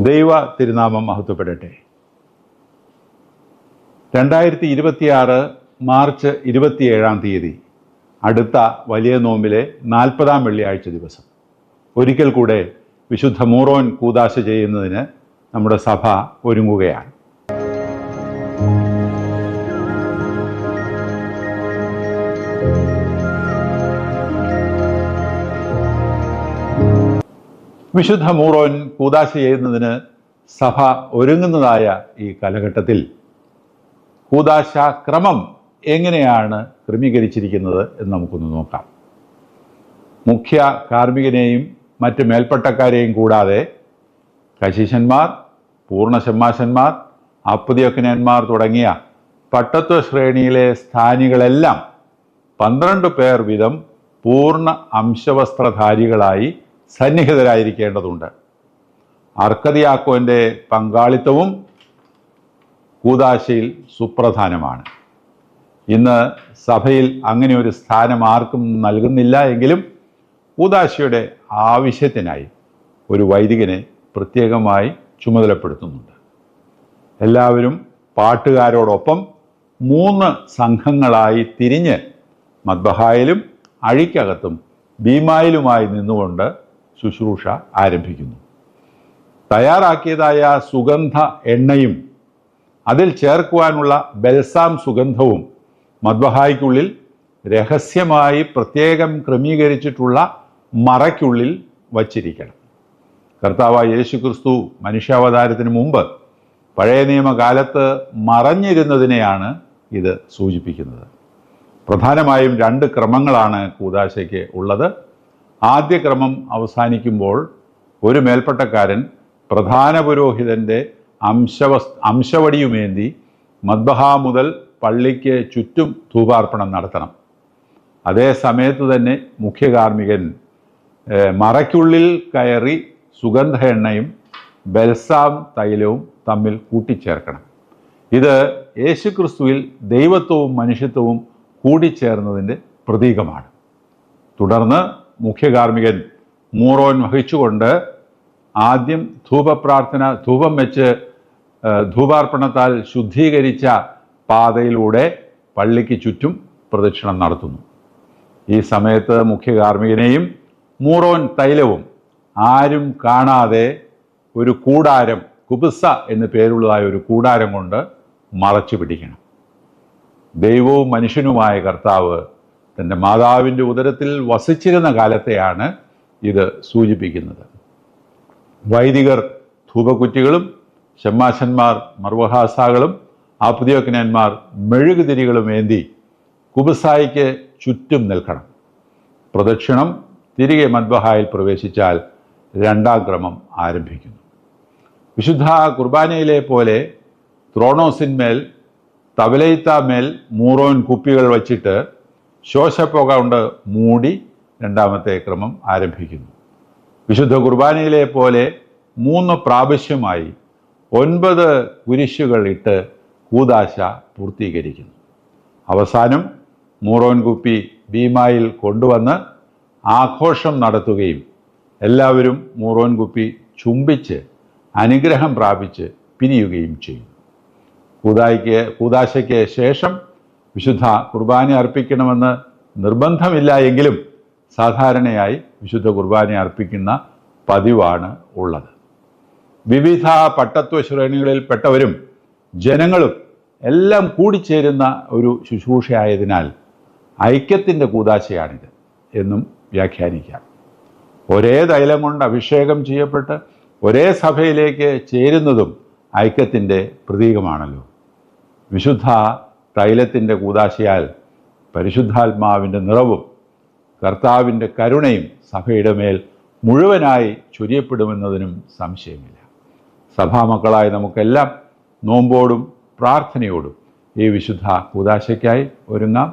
ദൈവ തിരുനാമം മഹത്വപ്പെടട്ടെ. 2026 മാർച്ച് 27 അടുത്ത വലിയ നോമ്പിലെ 40-ാം വെള്ളിയാഴ്ച ദിവസം ഒരിക്കൽ കൂടെ വിശുദ്ധ മൂറോൻ കൂദാശ ചെയ്യുന്നതിന് നമ്മുടെ സഭ ഒരുങ്ങുകയാണ്. വിശുദ്ധ മൂറോൻ കൂദാശ ചെയ്യുന്നതിന് സഭ ഒരുങ്ങുന്നതായ ഈ കാലഘട്ടത്തിൽ കൂദാശ ക്രമം എങ്ങനെയാണ് ക്രമീകരിച്ചിരിക്കുന്നത് എന്ന് നമുക്കൊന്ന് നോക്കാം. മുഖ്യ കാർമ്മികനെയും മറ്റ് മേൽപ്പട്ടക്കാരെയും കൂടാതെ കശീശന്മാർ, പൂർണ്ണ ഷമ്മാശന്മാർ, അപ്പുദിയൊക്കനന്മാർ തുടങ്ങിയ പട്ടത്വ ശ്രേണിയിലെ സ്ഥാനികളെല്ലാം 12 പേർ വീതം പൂർണ്ണ അംശവസ്ത്രധാരികളായി സന്നിഹിതരായിരിക്കേണ്ടതുണ്ട്. അർക്കദിയാക്കോന്റെ പങ്കാളിത്തവും കൂദാശയിൽ സുപ്രധാനമാണ്. ഇന്ന് സഭയിൽ അങ്ങനെ ഒരു സ്ഥാനം ആർക്കും നൽകുന്നില്ല എങ്കിലും കൂദാശയുടെ ആവശ്യത്തിനായി ഒരു വൈദികനെ പ്രത്യേകമായി ചുമതലപ്പെടുത്തുന്നുണ്ട്. എല്ലാവരും പാട്ടുകാരോടൊപ്പം 3 സംഘങ്ങളായി തിരിഞ്ഞ് മദ്ബഹായിലും അഴിക്കകത്തും ബീമായിലുമായി നിന്നുകൊണ്ട് ശുശ്രൂഷ ആരംഭിക്കുന്നു. തയ്യാറാക്കിയതായ സുഗന്ധ എണ്ണയും അതിൽ ചേർക്കുവാനുള്ള ബൽസാം സുഗന്ധവും മദ്ബഹായ്ക്കുള്ളിൽ രഹസ്യമായി പ്രത്യേകം ക്രമീകരിച്ചിട്ടുള്ള മറയ്ക്കുള്ളിൽ വച്ചിരിക്കണം. കർത്താവായ യേശുക്രിസ്തു മനുഷ്യാവതാരത്തിന് മുമ്പ് പഴയ നിയമകാലത്ത് മറഞ്ഞിരുന്നതിനെയാണ് ഇത് സൂചിപ്പിക്കുന്നത്. പ്രധാനമായും 2 ക്രമങ്ങളാണ് കൂദാശയ്ക്ക് ഉള്ളത്. ആദ്യ ക്രമം അവസാനിക്കുമ്പോൾ ഒരു മേൽപ്പട്ടക്കാരൻ പ്രധാന പുരോഹിതൻ്റെ അംശവടിയുമേന്തി മദ്ബഹാ മുതൽ പള്ളിക്ക് ചുറ്റും ധൂപാർപ്പണം നടത്തണം. അതേ സമയത്ത് തന്നെ മുഖ്യകാർമ്മികൻ മറയ്ക്കുള്ളിൽ കയറി സുഗന്ധ എണ്ണയും ബൽസാം തൈലവും തമ്മിൽ കൂട്ടിച്ചേർക്കണം. ഇത് യേശുക്രിസ്തുവിൽ ദൈവത്വവും മനുഷ്യത്വവും കൂടിച്ചേർന്നതിൻ്റെ പ്രതീകമാണ്. തുടർന്ന് മുഖ്യകാർമ്മികൻ മൂറോൻ വഹിച്ചുകൊണ്ട് ആദ്യം ധൂപം വെച്ച് ധൂപാർപ്പണത്താൽ ശുദ്ധീകരിച്ച പാതയിലൂടെ പള്ളിക്ക് ചുറ്റും പ്രദക്ഷിണം നടത്തുന്നു. ഈ സമയത്ത് മുഖ്യകാർമ്മികനെയും മൂറോൻ തൈലവും ആരും കാണാതെ ഒരു കൂടാരം, കുബുസ എന്ന് പേരുള്ളതായ ഒരു കൂടാരം കൊണ്ട് മറച്ചു പിടിക്കണം. ദൈവവും മനുഷ്യനുമായ കർത്താവ് തൻ്റെ മാതാവിൻ്റെ ഉദരത്തിൽ വസിച്ചിരുന്ന കാലത്തെയാണ് ഇത് സൂചിപ്പിക്കുന്നത്. വൈദികർ ധൂപക്കുറ്റികളും ഷമ്മാശന്മാർ മർവഹാസാകളും ആപ്പുദിയോക്കനന്മാർ മെഴുകുതിരികളും ഏന്തി കുബസായിക്ക് ചുറ്റും നിൽക്കണം. പ്രദക്ഷിണം തിരികെ മദ്ബഹായിൽ പ്രവേശിച്ചാൽ 2-ാം ക്രമം ആരംഭിക്കുന്നു. വിശുദ്ധ കുർബാനയിലെ പോലെ ത്രോണോസിന്മേൽ തവലയിത്താമേൽ മൂറോൻ കുപ്പികൾ വച്ചിട്ട് ശോശപ്പുക കൊണ്ട് മൂടി 2-ാമത്തെ ക്രമം ആരംഭിക്കുന്നു. വിശുദ്ധ കുർബാനയിലെ പോലെ 3 പ്രാവശ്യമായി 9 കുരിശുകൾ ഇട്ട് കൂദാശ പൂർത്തീകരിക്കുന്നു. അവസാനം മൂറോൻ കുപ്പി ബീമായിൽ കൊണ്ടുവന്ന് ആഘോഷം നടത്തുകയും എല്ലാവരും മൂറോൻ കുപ്പി ചുംബിച്ച് അനുഗ്രഹം പ്രാപിച്ച് പിരിയുകയും ചെയ്യും. കൂദാശയ്ക്ക് ശേഷം വിശുദ്ധ കുർബാന അർപ്പിക്കണമെന്ന് നിർബന്ധമില്ല എങ്കിലും സാധാരണയായി വിശുദ്ധ കുർബാന അർപ്പിക്കുന്ന പതിവാണ് ഉള്ളത്. വിവിധ പട്ടത്വ ശ്രേണികളിൽപ്പെട്ടവരും ജനങ്ങളും എല്ലാം കൂടിച്ചേരുന്ന ഒരു ശുശ്രൂഷയായതിനാൽ ഐക്യത്തിൻ്റെ കൂദാശയാണിത് എന്നും വ്യാഖ്യാനിക്കാം. ഒരേ തൈലം കൊണ്ട് അഭിഷേകം ചെയ്യപ്പെട്ട് ഒരേ സഭയിലേക്ക് ചേരുന്നതും ഐക്യത്തിൻ്റെ പ്രതീകമാണല്ലോ. വിശുദ്ധ തൈലത്തിൻ്റെ കൂദാശയാൽ പരിശുദ്ധാത്മാവിൻ്റെ നിറവും കർത്താവിൻ്റെ കരുണയും സഭയുടെ മേൽ മുഴുവനായി ചൊരിയപ്പെടുമെന്നതിനും സംശയമില്ല. സഭാമക്കളായ നമുക്കെല്ലാം നോമ്പോടും പ്രാർത്ഥനയോടും ഈ വിശുദ്ധ കൂദാശയ്ക്കായി ഒരുങ്ങാം.